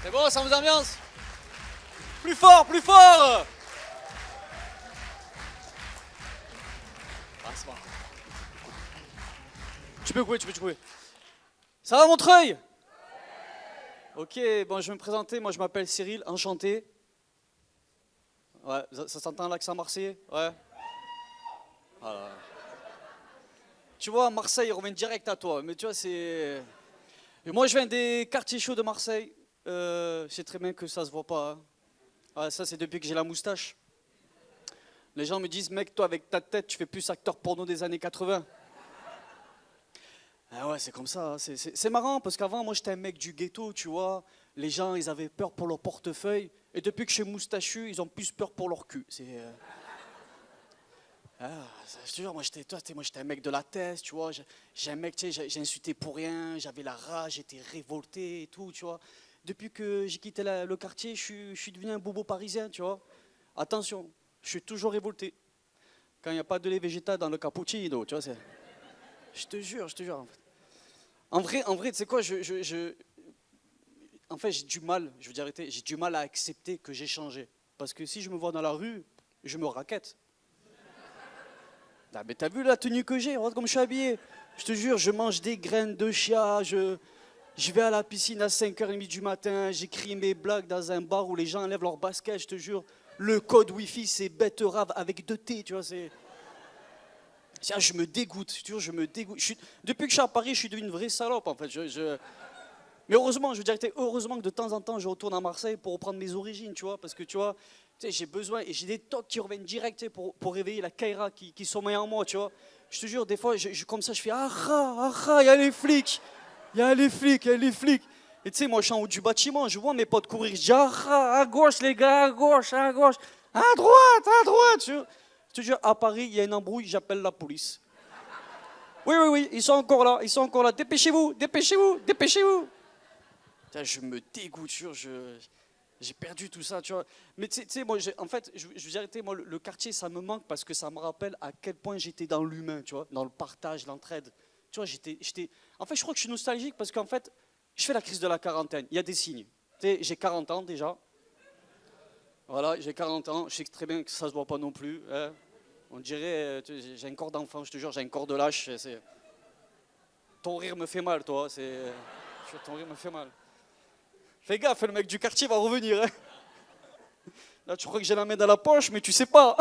C'est bon, ça vous ambiance? Plus fort, plus fort! Ah, c'est bon. Tu peux couper. Ça va, Montreuil? Ok, bon, je vais me présenter. Moi, je m'appelle Cyril, enchanté. Ouais, ça s'entend l'accent marseillais? Ouais. Voilà. Tu vois, Marseille, il revient direct à toi. Mais tu vois, c'est. Et moi, je viens des quartiers chauds de Marseille. Je sais très bien que ça se voit pas, hein. Ouais, ça, c'est depuis que j'ai la moustache. Les gens me disent, mec, toi, avec ta tête, tu fais plus acteur porno des années 80. Ah ouais, c'est comme ça, hein. C'est marrant parce qu'avant, moi, j'étais un mec du ghetto, tu vois. Les gens, ils avaient peur pour leur portefeuille. Et depuis que je suis moustachu, ils ont plus peur pour leur cul. Je te jure, moi, j'étais un mec de la tête, tu vois. J'ai un mec, tu sais, j'ai insulté pour rien, j'avais la rage, j'étais révolté et tout, tu vois. Depuis que j'ai quitté le quartier, je suis devenu un bobo parisien, tu vois. Attention, je suis toujours révolté. Quand il n'y a pas de lait végétal dans le cappuccino, tu vois, c'est. Je te jure, en fait. En vrai, tu sais quoi, en fait, j'ai du mal, je veux dire, j'ai du mal à accepter que j'ai changé. Parce que si je me vois dans la rue, je me raquette. Ah, mais t'as vu la tenue que j'ai? Regarde comme je suis habillé. Je te jure, je mange des graines de chia, je vais à la piscine à 5h30 du matin, j'écris mes blagues dans un bar où les gens enlèvent leur basket, je te jure. Le code Wi-Fi, c'est betterave avec 2 T, tu vois, c'est. Je me dégoûte, je te jure, je me dégoûte. Depuis que je suis à Paris, je suis devenu une vraie salope, en fait. Mais heureusement, je veux dire, heureusement que de temps en temps, je retourne à Marseille pour reprendre mes origines, tu vois, parce que tu vois, tu sais, j'ai besoin, et j'ai des tocs qui reviennent direct, tu sais, pour réveiller la Kaira qui sommeille en moi, tu vois. Je te jure, des fois, comme ça, je fais il y a les flics, il y a les flics, il y a les flics. Et tu sais, moi, je suis en haut du bâtiment, je vois mes potes courir, je dis à gauche, les gars, à gauche, à droite, tu vois. Je te jure, à Paris, il y a une embrouille, j'appelle la police. Oui, oui, oui, ils sont encore là, dépêchez-vous, dépêchez-vous, dépêchez-vous. Putain, je me dégoûte, j'ai perdu tout ça, tu vois. Mais tu sais, moi, en fait, je veux dire, moi, le quartier, ça me manque parce que ça me rappelle à quel point j'étais dans l'humain, tu vois, dans le partage, l'entraide. Tu vois, En fait, je crois que je suis nostalgique parce qu'en fait, je fais la crise de la quarantaine. Il y a des signes. Tu sais, j'ai 40 ans déjà. Voilà, j'ai 40 ans. Je sais très bien que ça se voit pas non plus, hein. On dirait, j'ai un corps d'enfant, je te jure, j'ai un corps de lâche. Ton rire me fait mal, toi. Ton rire me fait mal. Fais gaffe, le mec du quartier va revenir, hein. Là, tu crois que j'ai la main dans la poche, mais tu sais pas.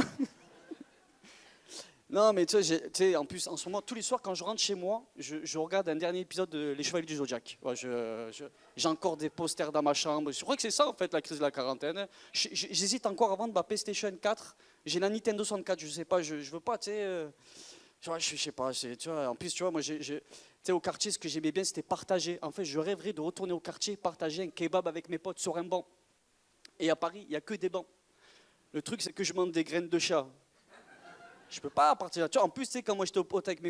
Non, mais tu sais, en plus, en ce moment, tous les soirs, quand je rentre chez moi, je regarde un dernier épisode de Les Chevaliers du Zodiac. Ouais, j'ai encore des posters dans ma chambre. Je crois que c'est ça, en fait, la crise de la quarantaine. J'hésite encore à vendre ma PlayStation 4. J'ai la Nintendo 64, je sais pas, je veux pas, tu sais. Je sais pas, tu vois, en plus, tu vois, moi, tu sais, au quartier, ce que j'aimais bien, c'était partager. En fait, je rêverais de retourner au quartier, partager un kebab avec mes potes sur un banc. Et à Paris, il n'y a que des bancs. Le truc, c'est que je mange des graines de chat. Je peux pas partir là. Tu vois, en plus, tu sais, quand moi j'étais au pote avec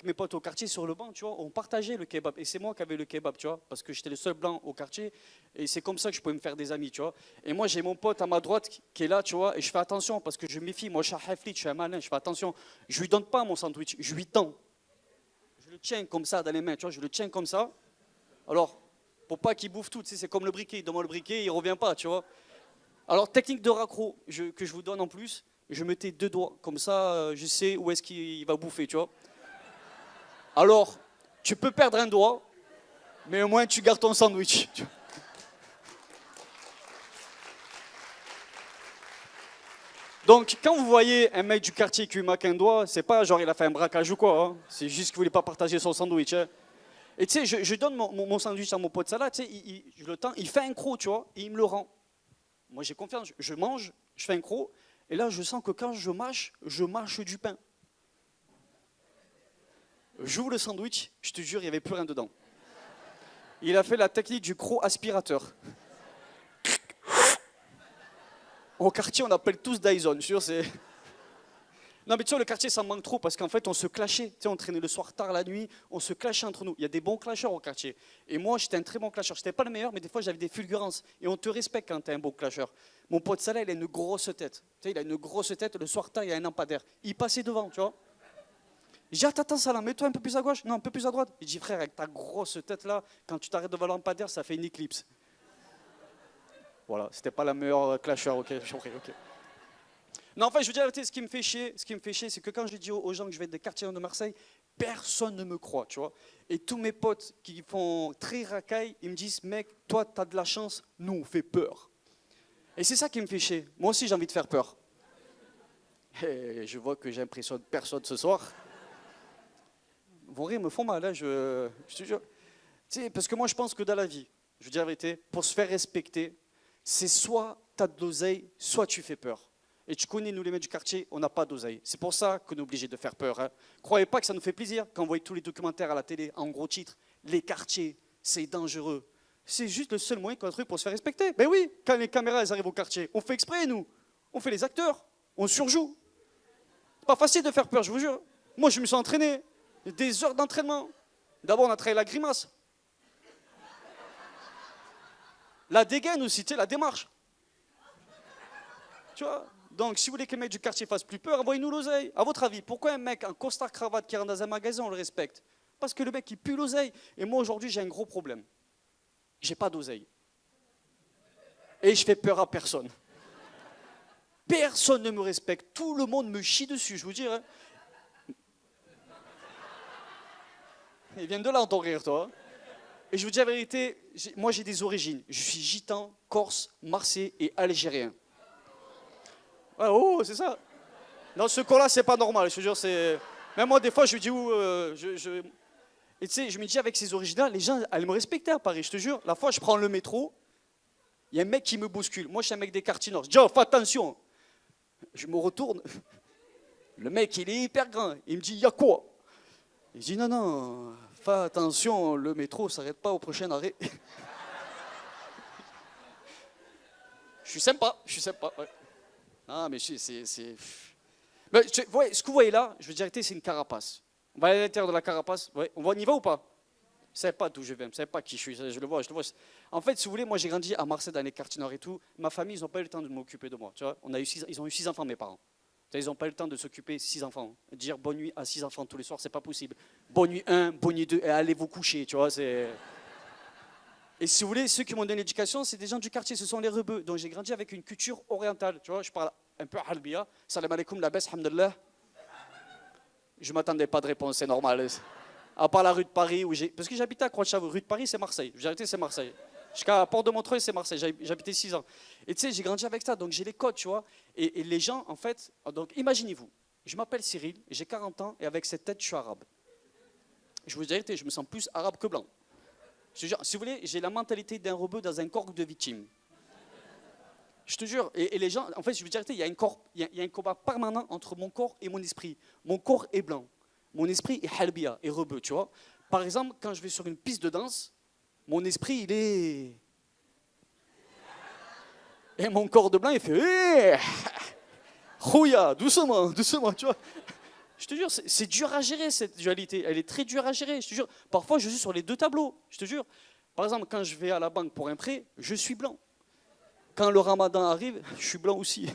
mes potes au quartier sur le banc, tu vois, on partageait le kebab. Et c'est moi qui avais le kebab, tu vois, parce que j'étais le seul blanc au quartier. Et c'est comme ça que je pouvais me faire des amis, tu vois. Et moi, j'ai mon pote à ma droite qui est là, tu vois, et je fais attention parce que je me méfie. Moi, je suis un haflit, je suis un malin, je fais attention. Je lui donne pas mon sandwich, je lui tends. Je le tiens comme ça dans les mains, tu vois, je le tiens comme ça. Alors, pour pas qu'il bouffe tout, tu sais, c'est comme le briquet. Donne-moi le briquet, il revient pas, tu vois. Alors, technique de raccro que je vous donne en plus, je mettais 2 doigts. Comme ça, je sais où est-ce qu'il va bouffer, tu vois. Alors, tu peux perdre un doigt, mais au moins tu gardes ton sandwich. Donc, quand vous voyez un mec du quartier qui lui manque un doigt, c'est pas genre il a fait un braquage ou quoi, hein. C'est juste qu'il voulait pas partager son sandwich, hein. Et tu sais, je donne mon sandwich à mon pote salade, tu sais, je le tends, il fait un croc, tu vois, et il me le rend. Moi, j'ai confiance, je mange, je fais un croc, et là, je sens que quand je mâche du pain. J'ouvre le sandwich, je te jure, il n'y avait plus rien dedans. Il a fait la technique du croc aspirateur. Au quartier, on appelle tous Dyson, sûr, c'est. Non, mais tu vois, le quartier, ça me manque trop parce qu'en fait, on se clashait. Tu sais, on traînait le soir tard, la nuit, on se clashait entre nous. Il y a des bons clasheurs au quartier. Et moi, j'étais un très bon clasheur. Je n'étais pas le meilleur, mais des fois, j'avais des fulgurances. Et on te respecte quand tu es un bon clasheur. Mon pote Salah, il a une grosse tête. Tu sais, il a une grosse tête. Le soir tard, il y a un lampadaire. Il passait devant, tu vois. Je dis, attends, Salah, mets-toi un peu plus à gauche. Non, un peu plus à droite. Il dit, frère, avec ta grosse tête là, quand tu t'arrêtes devant le lampadaire, ça fait une éclipse. Voilà, c'était pas la meilleure clasher, ok, j'ai compris, ok. Non, en fait, je veux dire, ce qui me fait chier, c'est que quand je dis aux gens que je vais être des quartiers de Marseille, personne ne me croit, tu vois. Et tous mes potes qui font très racaille, ils me disent, mec, toi, t'as de la chance, nous, on fait peur. Et c'est ça qui me fait chier. Moi aussi, j'ai envie de faire peur. Et je vois que j'impressionne personne ce soir. Vos rires me font mal, hein, je te jure. Tu sais, parce que moi, je pense que dans la vie, je veux dire la vérité, pour se faire respecter, c'est soit t'as de l'oseille, soit tu fais peur. Et tu connais, nous les mecs du quartier, on n'a pas d'oseille. C'est pour ça qu'on est obligé de faire peur. Hein. Croyez pas que ça nous fait plaisir quand on voit tous les documentaires à la télé, en gros titre, les quartiers, c'est dangereux. C'est juste le seul moyen qu'on a trouvé pour se faire respecter. Ben oui, quand les caméras elles arrivent au quartier, on fait exprès, nous. On fait les acteurs, on surjoue. C'est pas facile de faire peur, je vous jure. Moi, je me suis entraîné. Des heures d'entraînement. D'abord, on a travaillé la grimace. La dégaine aussi, tu sais, la démarche. Tu vois. Donc, si vous voulez que les mecs du quartier fassent plus peur, envoyez-nous l'oseille. À votre avis, pourquoi un mec en costard cravate qui rentre dans un magasin, on le respecte? Parce que le mec, il pue l'oseille. Et moi, aujourd'hui, j'ai un gros problème. J'ai pas d'oseille. Et je fais peur à personne. Personne ne me respecte. Tout le monde me chie dessus, je vous dis. Hein. Il vient de là, ton rire, toi. Et je vous dis la vérité, moi, j'ai des origines. Je suis gitan, corse, marseillais et algérien. Ouais, oh, c'est ça. Dans ce cas-là, c'est pas normal. Je te jure, c'est. Même moi, des fois, je me dis où. Et tu sais, je me dis avec ces origines-là, les gens allaient me respecter à Paris. Je te jure. La fois, je prends le métro, il y a un mec qui me bouscule. Moi, je suis un mec des quartiers nord. Je dis, oh, fais attention. Je me retourne. Le mec, il est hyper grand. Il me dit, il y a quoi? Je dis, non, non, fais attention, le métro ne s'arrête pas au prochain arrêt. Je suis sympa, ouais. Ah, mais c'est. Mais, ouais, ce que vous voyez là, je veux dire, c'est une carapace. On va aller à l'intérieur de la carapace. Ouais. On y va ou pas? Vous ne savez pas d'où je viens, vous ne savez pas qui je suis, je le vois. En fait, si vous voulez, moi j'ai grandi à Marseille dans les quartiers nord et tout. Ma famille, ils n'ont pas eu le temps de m'occuper de moi. Tu vois, ils ont eu 6 enfants, mes parents. Ils n'ont pas eu le temps de s'occuper 6 enfants. Dire bonne nuit à 6 enfants tous les soirs, c'est pas possible. Bonne nuit 1, bonne nuit 2, et allez vous coucher, tu vois. Et si vous voulez, ceux qui m'ont donné l'éducation, c'est des gens du quartier, ce sont les rebeux. Donc j'ai grandi avec une culture orientale, tu vois. Je parle un peu halbia. Salam alaikum, la baisse, hamdallah. Je ne m'attendais pas de réponse, c'est normal. À part la rue de Paris, parce que j'habitais à Croix-de-Chavaux. Rue de Paris, c'est Marseille. J'ai arrêté, c'est Marseille. Jusqu'à Port-de-Montreuil, c'est Marseille. J'habitais 6 ans. Et tu sais, j'ai grandi avec ça, donc j'ai les codes, tu vois. Et les gens, en fait, donc imaginez-vous, je m'appelle Cyril, j'ai 40 ans, et avec cette tête, je suis arabe. Je vous dis la vérité, je me sens plus arabe que blanc. Je te jure, si vous voulez, j'ai la mentalité d'un rebeu dans un corps de victime. Je te jure, et les gens, en fait, je vous dis la vérité, il y a un combat permanent entre mon corps et mon esprit. Mon corps est blanc, mon esprit est halbia, est rebeu, tu vois. Par exemple, quand je vais sur une piste de danse, mon esprit, il est... Et mon corps de blanc, il fait... Rouya, doucement, doucement, tu vois. Je te jure, c'est dur à gérer, cette dualité. Elle est très dure à gérer, je te jure. Parfois, je suis sur les 2 tableaux, je te jure. Par exemple, quand je vais à la banque pour un prêt, je suis blanc. Quand le ramadan arrive, je suis blanc aussi.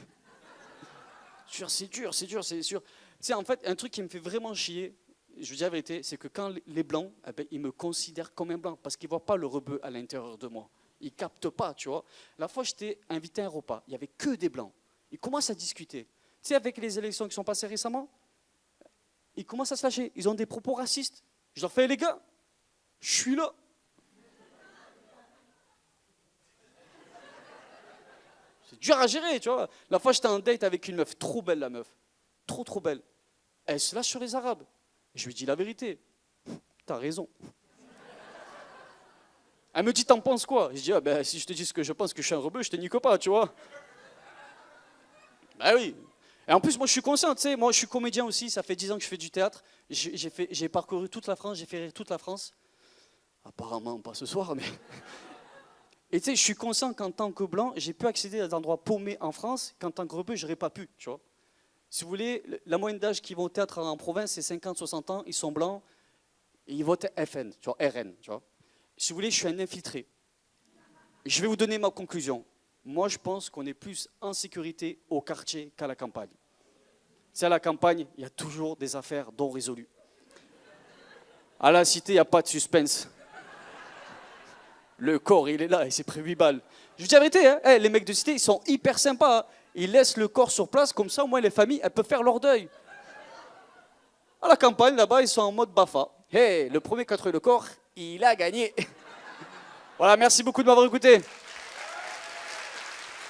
C'est dur, c'est sûr. Tu sais, en fait, un truc qui me fait vraiment chier, je vous dis la vérité, c'est que quand les blancs, eh ben, ils me considèrent comme un blanc, parce qu'ils ne voient pas le rebeu à l'intérieur de moi. Ils ne captent pas, tu vois. La fois, j'étais invité à un repas, il n'y avait que des blancs. Ils commencent à discuter. Tu sais, avec les élections qui sont passées récemment, ils commencent à se lâcher. Ils ont des propos racistes. Je leur fais, les gars, je suis là. C'est dur à gérer, tu vois. La fois, j'étais en date avec une meuf, trop belle la meuf. Trop belle. Elle se lâche sur les Arabes. Je lui dis la vérité. T'as raison. Elle me dit, t'en penses quoi? Je dis, ah ben, si je te dis ce que je pense, que je suis un rebeu, je te nique pas, tu vois. Ben oui. Et en plus, moi, je suis conscient, tu sais, moi, je suis comédien aussi, ça fait 10 ans que je fais du théâtre. J'ai parcouru toute la France, j'ai fait rire toute la France. Apparemment, pas ce soir, mais... Et tu sais, je suis conscient qu'en tant que blanc, j'ai pu accéder à des endroits paumés en France, qu'en tant que rebeu, je n'aurais pas pu, tu vois. Si vous voulez, la moyenne d'âge qui vont au théâtre en province, c'est 50-60 ans, ils sont blancs, et ils votent FN, tu vois, RN, tu vois. Si vous voulez, je suis un infiltré. Je vais vous donner ma conclusion. Moi, je pense qu'on est plus en sécurité au quartier qu'à la campagne. C'est à la campagne, il y a toujours des affaires non résolues. À la cité, il n'y a pas de suspense. Le corps, il est là, et c'est pris 8 balles. Je vous dis la vérité, hein, les mecs de cité, ils sont hyper sympas. Hein. Ils laissent le corps sur place, comme ça, au moins, les familles, elles peuvent faire leur deuil. À la campagne, là-bas, ils sont en mode Bafa. Le premier qui a trouvé le corps, il a gagné. Voilà, merci beaucoup de m'avoir écouté.